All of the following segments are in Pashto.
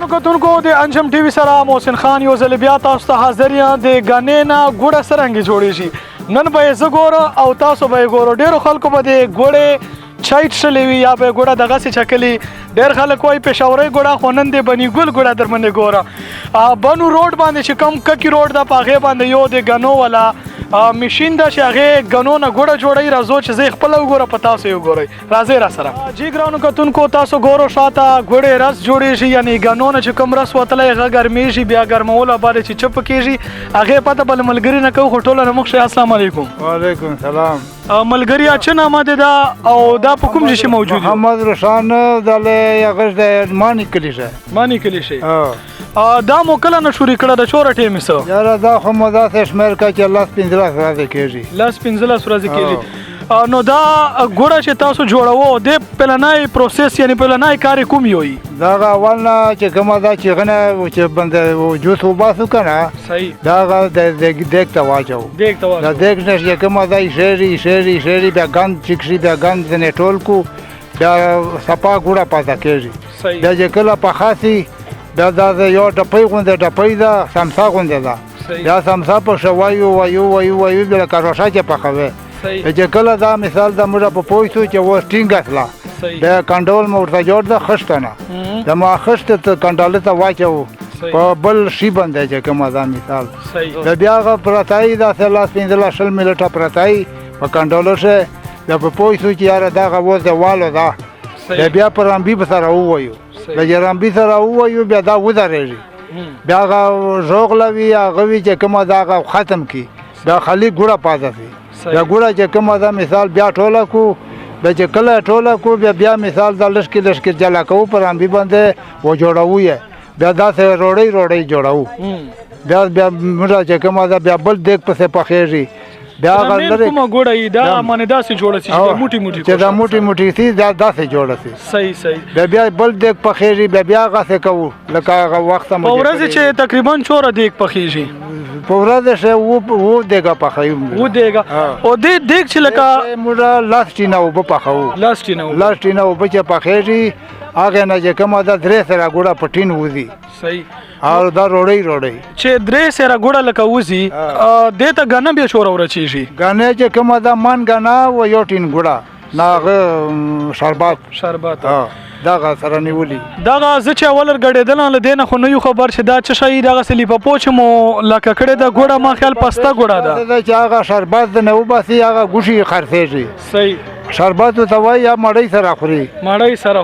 ګرانو کتونکو د انجم ټي وي سره محسن خان یو ځل بیا تاسو ته حاضر یم د غنې نه ګوړه څرنګه جوړیږي نن به یې زه ګورم او تاسو به یې ګورو. ډېرو خلکو به د ګوړې چای څښلې وي یا به یې ګوړه دغسې چکلي. ډېر خلک وایي پېښورۍ ګوړه خو نن د بني ګل ګوړه در باندې ګوره. بنو روډ باندې چې کوم ککي روډ ده په هغې باندې یو د غنو والا مشین ده چې هغې غنو نه ګوړه جوړوي. راځو چې زه یې خپله وګوره په تاسو یې وګورئ. راځئ را سره. جی ګرانو کتونکو تاسو ګورو شاته ګوړې رس جوړېږي یعنې غنو نه چې کوم رس وتلی هغه ګرمېږي بیا ګرمولو بعد چې چپ کېږي هغې پته بل ملګري نه کوو خو ټوله نه مخ شئ. السلام علیکم. وعلیکم سلام. ملګري څه نامه دی دا او دا په کوم ځای کې موجود دی؟ محمد روشان دلې هغه د مانی کلي شي. مانی کلي شي. دا مو کله نه شوري کړه د چوره ټیمې څه؟ یاره دا خو مو داسې شمېر کړه چې 15 ورځې کېږي. 15 ورځې کېږي. نو دا ګوړه چې تاسو جوړوو د پلنای پروسس یعنی پلنای کار کوم یوي؟ دا اول نه چې کومه دا چې غنه چې بنده جوس وباسو کنه صحیح دا د دیګ ته واچو. دیګ ته واچو. دا دیګ نه چې کومه دا شری بیا ګند چکشي بیا ګند نه ټول کو بیا صفا ګوړه پاتې کېږي. صحیح. دا چې کله په خاصي دا یو ټپۍ غونډه ټپۍ ده سمسا غونډه ده. دا سمسا په شوایو وایو بیا کاروشا چې پخوي. چې کله دا مثال د موږ په پوښتو چې و ټینګ اصله دا کنټرول مو ورته جوړ ده خښتنه د ما خښت ته کنټرول ته واچو په بل شي باندې چې کومه دا مثال د بیا غ پرتای دا 15 منټه پرتای په کنټرول شه د په پوښتو چې یاره دا غو د والو دا بیا پر امبي سره وایو د جرامبي سره وایو بیا دا ودرېږي بیا غ ژوغلوي هغه وی چې کومه دا ختم کی دا خالي ګوړه پاتې دا ګوړه چې کومه دا مثال بیا ټوله کو بیا چې کله ټوله کو بیا مثال دا لشکې جلا کوو پر امبي باندې و جوړوو یې بیا داسې روړۍ جوړوو بیا موږ چې کومه دا بیا بل دیګ پسې پخېږي بیا غلره کومه ګوړه دا باندې داسې جوړه شي چې موټي چې دا موټي سي دا داسې جوړه شي. صحیح. بیا بل دیګ پخېږي بیا غاسې کوو لکه هغه وخت مو په ورځ چې تقریبا 4 دیګ پخېږي په ورځ شه و دیګه پخېږي و دیګه او دې دیګ چې لکه موږ لاستینه و پخاو لاستینه و چې پخېږي هغه نه چې کومه دا درې سره ګوړه پټین وځي. صحیح. او دا روړی چې درې سره ګوړه لکه وځي دې ته غنه بیا شور ورچېږي غنه چې کومه دا من غنه و یو ټین ګوړه ناغه شربات دغه سره نیولي دغه زه چې اول ورګډېدل له دې نه خو نه یو خبر چې دا څه شی دغه سلیپه پوچ مو لکه کړې ده ګوړه ما خیال پسته ګوړه ده چې هغه شربات د نه وباسي هغه ګوشي خرڅېږي. صحیح. شربت ته وای یا مړی سره خوري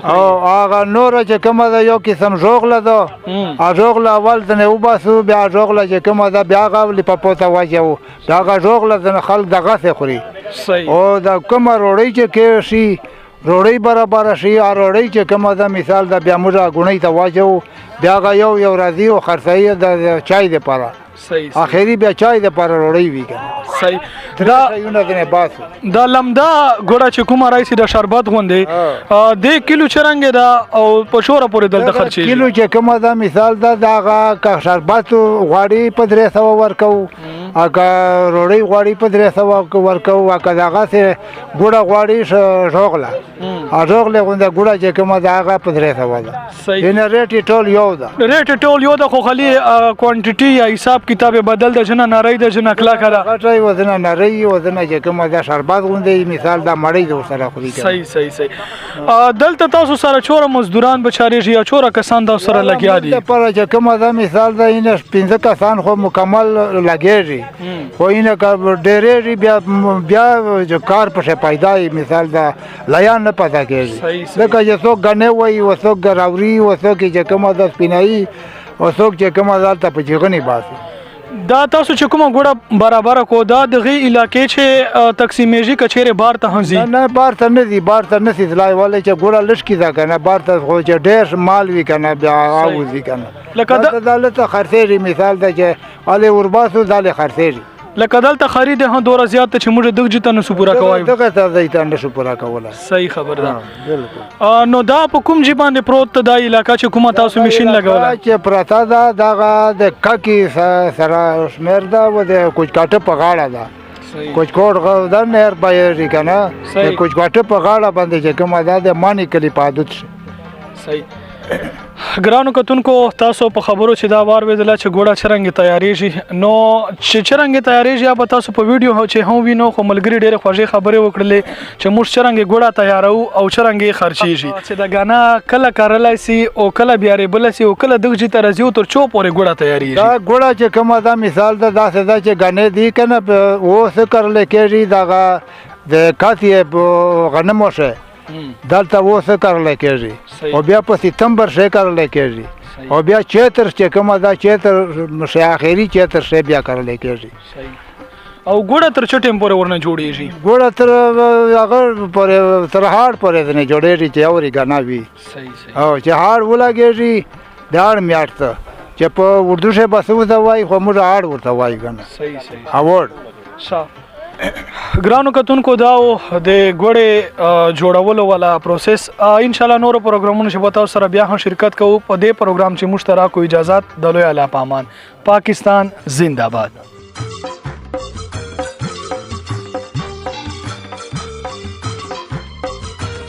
او هغه نور چې کومه دا یو قسم ژوغله ده ژوغله اول د نه وباسو بیا ژوغله چې کومه دا بیا غولی په پوته واچو دا هغه ژوغله د خلک دغه سه خوري. صحیح. او دا کومه روړی چې کې شي روړی برابر شي روړی چې کومه دا مثال دا بیا موږ غونې ته واچو بیا یو راځي او خرڅي د چای د پاره. صحیح. اخیری بیا چای د پاره روړی وی کنه. صحیح. دا لمدا ګوړه چې کومه راځي د شربت غوندې د کیلو چرنګ دا او په شوره پورې دلته خرچي کیلو چې کومه دا مثال دا دغه کا شربت غواړي په 300 ورکو اګه روړی غواړي په 300 ورکو اګه دغه سه ګوړه غواړي ژوغله ژوغله غونډه ګوړه چې کومه دغه په 300 ولا. صحیح. ان ریټ ټول یو دا خو خالي کوانټیټي یا حساب کتاب بدل د جنا نری د جنا کلا کړه غټي وزن نری وزن چې کومه دا شربات غوندې مثال دا مړی د سره خوري. صحیح. دلته تاسو سره چوره مزدوران بچاري یا چوره کسان دا سره لګیا دي پر چې کومه دا مثال دا ان 15 کسان خو مکمل لګیږي خو اینه کا ډېرې بیا چې کار په پیدای مثال دا لیان نه پتا کېږي لکه چې څوک غنه وای او څوک غراوري او څوک چې کومه دا سپینای او څوک چې کومه دالته په چغنی باسي. دا تاسو چې کومه ګوړه برابر کو دا دغه علاقې چې تقسیمېږي کچېره بار ته هنځي نه بار ته نه دي ځلای والے چې ګوړه لشکې دا کنه بار ته خو چې ډېر مال وی کنه بیا اوځي کنه لکه دا دالته خرڅېږي مثال دا چې علي ورباسو دالې خرڅېږي لکه دلته خرید هم دوره زیات چې موږ دغه جته نسو پورا کوای دغه ته ځایته نسو پورا کوله. صحیح خبر ده. بالکل. نو دا په کوم ځای باندې پروت دا علاقہ چې کومه تاسو ماشين لګوله چې پراته دا دغه د ککی سره شمیر دا و د کوچکاټه په غاړه ده کوچکوټ غو د نهر بایری کنه کوچکاټه په غاړه باندې چې کومه دا د مانی کلی پادوت. صحیح. ګرانو کتونکو تاسو په خبرو چې دا وار ویدله چې ګوړه څرنګه تیاریږي نو چې څرنګه تیاریږي یا به تاسو په ویډیو چې هم وینو خو ملګري ډېرې خوږې خبرې وکړلې چې موږ څرنګه ګوړه تیارو او څرنګه یې خرچېږي چې د غانا کله کارلای سي او کله بیا ریبل سي او کله دغه چې تر زیو تر چو پورې ګوړه تیاریږي دا ګوړه چې کومه دا مثال ده داسې ده چې غنې دی کنه و څه کړل کېږي دا د کاتې غنمو شه دلته و څه کړل کېږي او بیا په سپتمبر شه کړل کېږي او بیا چیتر چې کومه دا چیتر شه اخیری چیتر شه بیا کړل کېږي او ګوړه تر چ ټیم پورې ورنه جوړیږي ګوړه تر هغه پورې تر هاړ پورې نه جوړیږي چې اوري غنا وي او چې هاړ ولګېږي دا میاشت چې په اردو شه بسو دا وای خو موږ هاړ ورته وای غنا صحیح هاور ګرانو کتونکو دا د ګوړې جوړولو والا پروسس ان شاء الله نور پروګرامونو چې به تاسو سره بیا هم شرکت کوو په دې پروګرام چې مشترک اجازت د لوی اعلی پامان پاکستان زنده باد